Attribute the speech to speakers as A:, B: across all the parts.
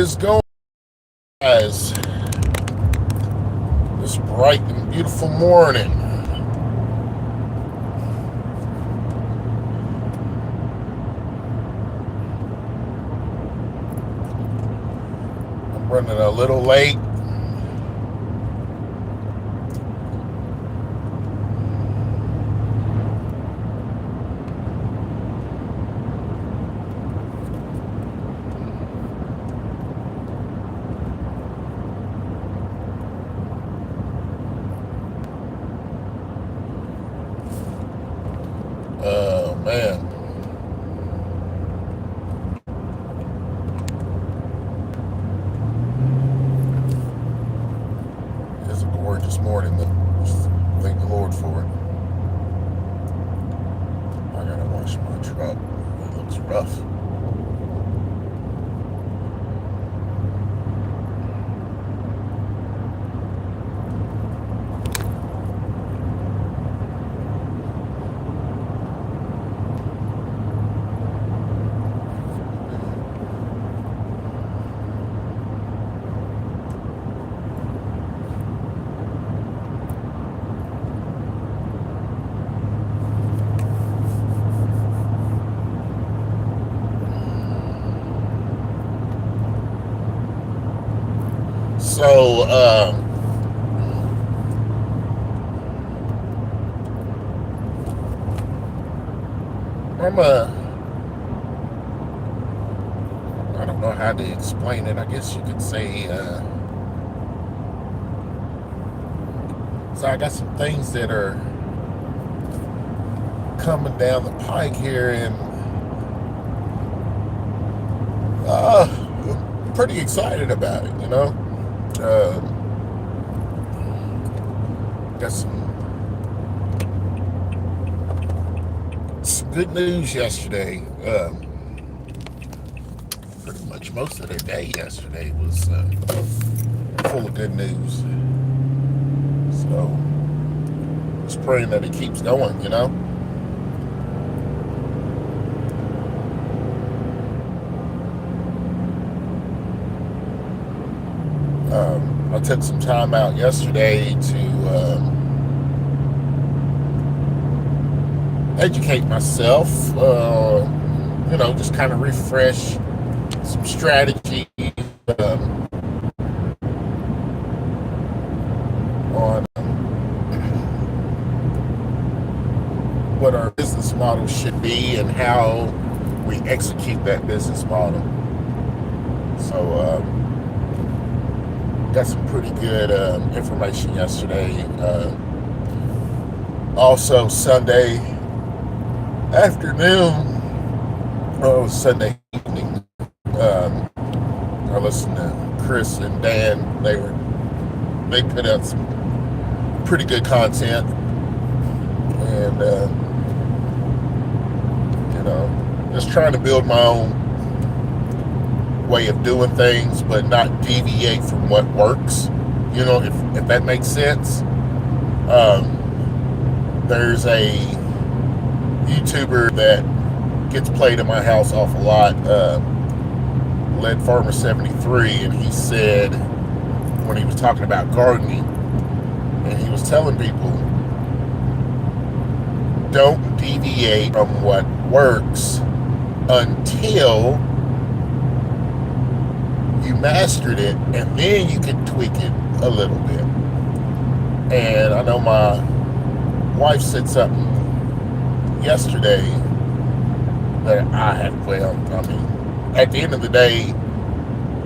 A: is going, guys? This bright and beautiful morning. I'm running a little late. Oh man. It's a gorgeous morning though. Just thank the Lord for it. I gotta wash my truck. It looks rough. So, I'm I don't know how to explain it. I guess you could say, so I got some things that are coming down the pike here, and I'm pretty excited about it. Uh, got some good news yesterday. Pretty much most of the day yesterday was full of good news. So just praying that it keeps going. I took some time out yesterday to educate myself, just kind of refresh some strategy on what our business model should be and how we execute that business model. So, got some pretty good information yesterday. Also, Sunday afternoon, Sunday evening, I listened to Chris and Dan. They put out some pretty good content, and just trying to build my own way of doing things, but not deviate from what works. If that makes sense. There's a YouTuber that gets played in my house awful lot, Lead Farmer 73, and he said, when he was talking about gardening, and he was telling people, don't deviate from what works until you mastered it, and then you can tweak it a little bit. And I know my wife said something yesterday that at the end of the day,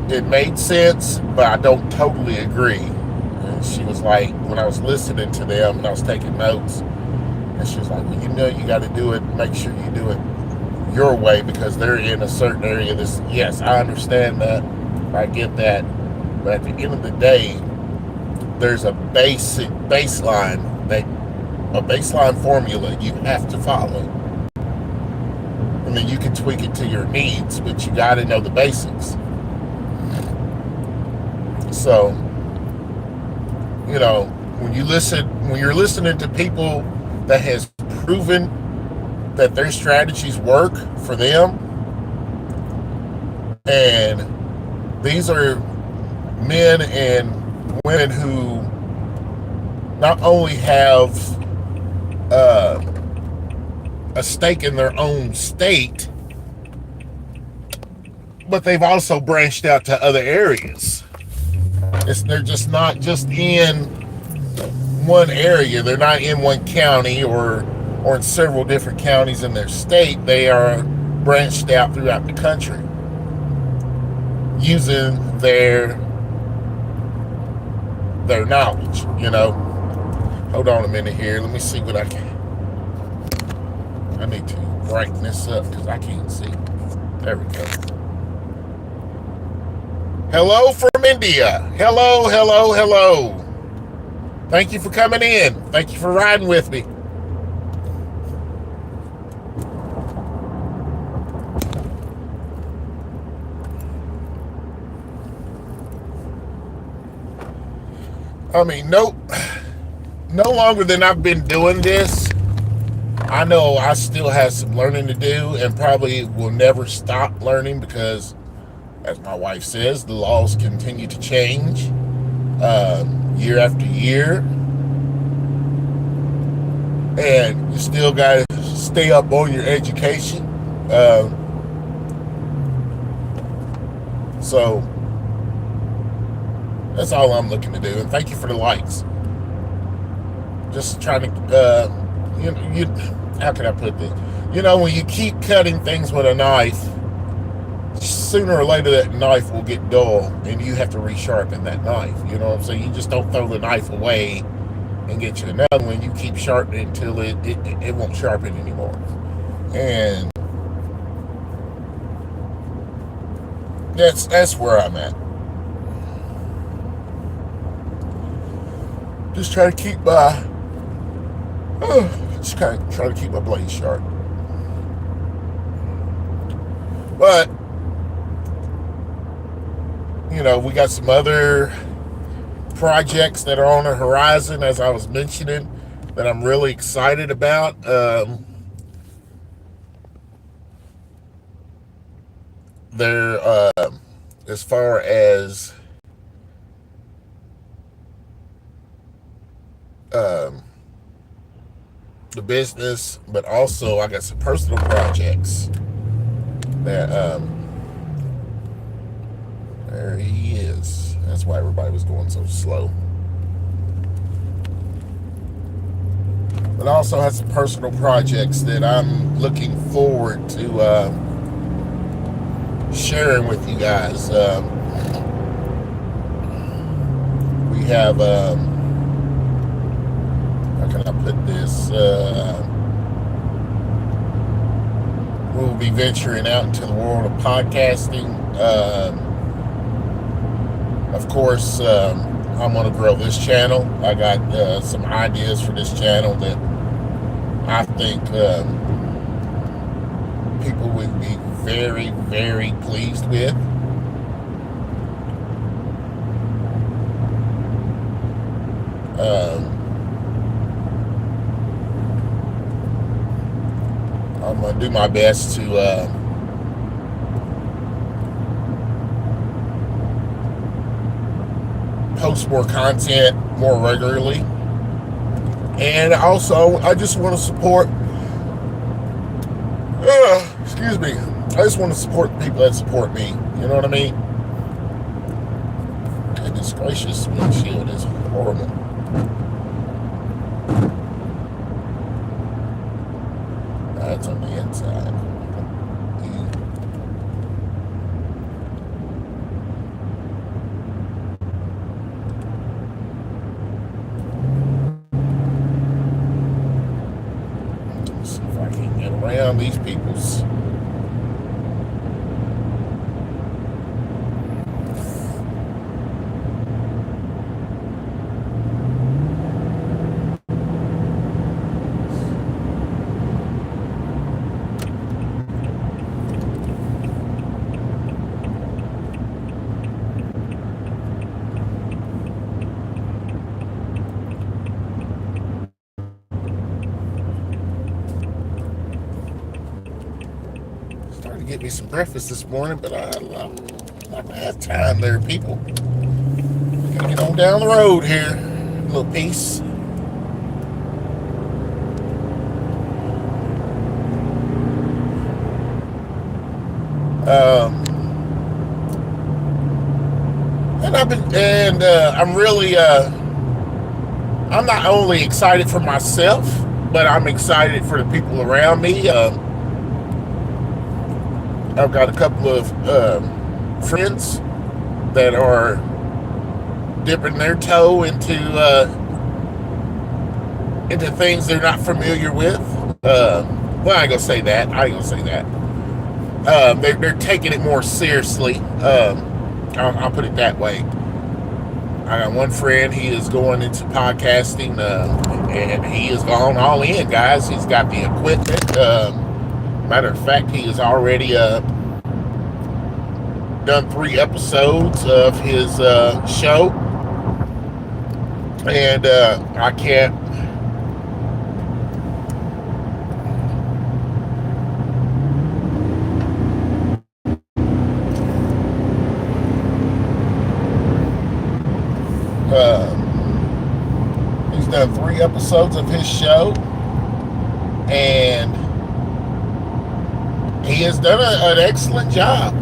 A: it made sense, but I don't totally agree. And she was like, when I was listening to them and I was taking notes, and she was like, well, you got to do it, make sure you do it your way, because they're in a certain area. Yes, I understand that. I get that. But at the end of the day, there's a baseline formula you have to follow. I mean, you can tweak it to your needs, but you got to know the basics. So, when you're listening to people that has proven that their strategies work for them, and These are men and women who not only have uh, a stake in their own state, but they've also branched out to other areas. They're just not just in one area. They're not in one county or in several different counties in their state. They are branched out throughout the country using their knowledge, you know. Hold on a minute here. Let me see what I need to brighten this up because I can't see. There we go. Hello from India. Hello, hello, hello. Thank you for coming in. Thank you for riding with me. I mean, no longer than I've been doing this, I know I still have some learning to do and probably will never stop learning because, as my wife says, the laws continue to change year after year. And you still got to stay up on your education. So that's all I'm looking to do. And thank you for the likes. Just trying to, how can I put this? You know, when you keep cutting things with a knife, sooner or later that knife will get dull and you have to resharpen that knife. You know what I'm saying? You just don't throw the knife away and get you another one. You keep sharpening until it won't sharpen anymore. And that's where I'm at. Just try to keep my try to keep my blade sharp. But you know, we got some other projects that are on the horizon, as I was mentioning, that I'm really excited about. They're as far as the business, but also I got some personal projects that there he is. That's why everybody was going so slow. But I also have some personal projects that I'm looking forward to sharing with you guys. We have how can I put this? We'll be venturing out into the world of podcasting. Of course, I'm going to grow this channel. I got some ideas for this channel that I think people would be very, very pleased with. I'm going to do my best to post more content more regularly. And also, I just want to support, excuse me, I just want to support the people that support me. You know what I mean? Goodness gracious, windshield is horrible. That's on the inside. Let's see if I can get around these people's. Get me some breakfast this morning, but I'm Have time there, people. Gotta get on down the road here. A little piece. I'm really, I'm not only excited for myself, but I'm excited for the people around me. I've got a couple of friends that are dipping their toe into things they're not familiar with. Well, I ain't gonna say that. They're taking it more seriously. I'll put it that way. I got one friend. He is going into podcasting, and he has gone all in, guys. He's got the equipment. Matter of fact, he has already done 3 episodes of his show, and I can't. He's done 3 episodes of his show, and he has done an excellent job.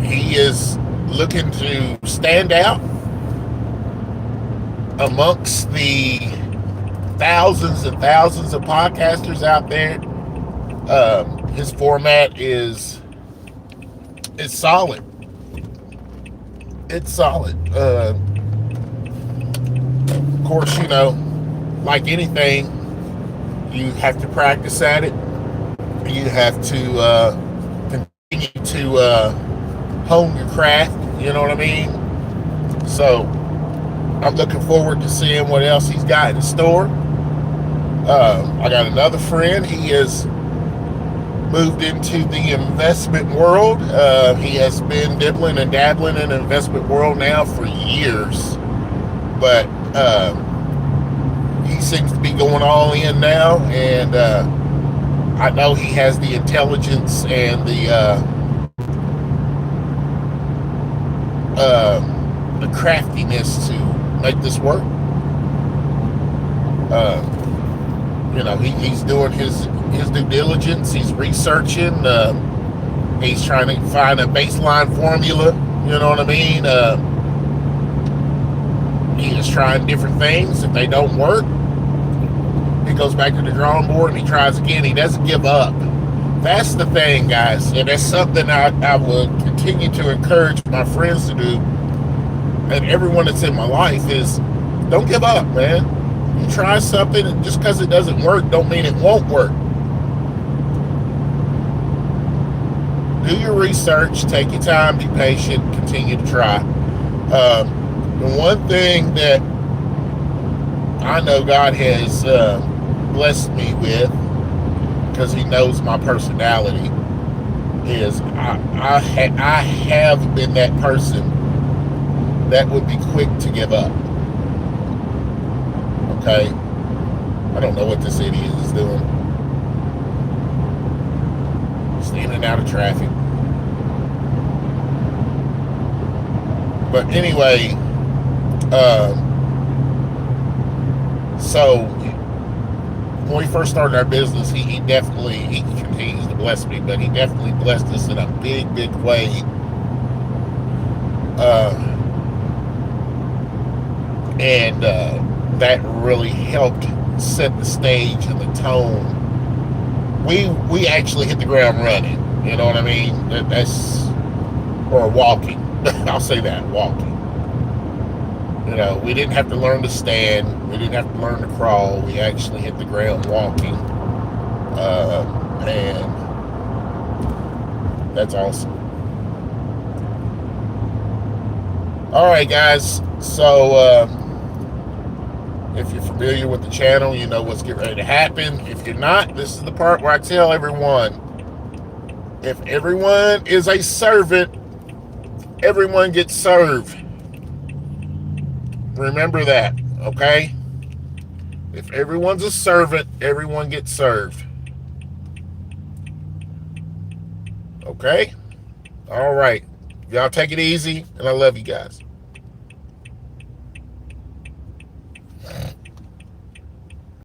A: He is looking to stand out amongst the thousands and thousands of podcasters out there. His format is solid. It's solid. Of course, like anything, you have to practice at it. You have to continue to hone your craft. You know what I mean? So I'm looking forward to seeing what else he's got in store. I got another friend. He has moved into the investment world. He has been dibbling and dabbling in the investment world now for years, but he seems to be going all in now, and I know he has the intelligence and the craftiness to make this work. He's doing his due diligence. He's researching. He's trying to find a baseline formula. You know what I mean? He is trying different things. If they don't work, he goes back to the drawing board and he tries again. He doesn't give up. That's the thing, guys. And that's something I will continue to encourage my friends to do, and everyone that's in my life, is don't give up, man. You try something, and just because it doesn't work don't mean it won't work. Do your research, take your time, be patient, continue to try. The one thing that I know God has blessed me with, because he knows my personality, is I have been that person that would be quick to give up. Okay? I don't know what this idiot is doing. Standing out of traffic. But anyway, so when we first started our business, he continues to bless me, but he definitely blessed us in a big, big way. And that really helped set the stage and the tone. We actually hit the ground running. You know what I mean? Or walking. I'll say that, walking. We didn't have to learn to stand. We didn't have to learn to crawl. We actually hit the ground walking. And that's awesome. All right, guys. So if you're familiar with the channel, you know what's getting ready to happen. If you're not, this is the part where I tell everyone, if everyone is a servant, everyone gets served. Remember that, okay? If everyone's a servant, everyone gets served. Okay? All right. Y'all take it easy, and I love you guys.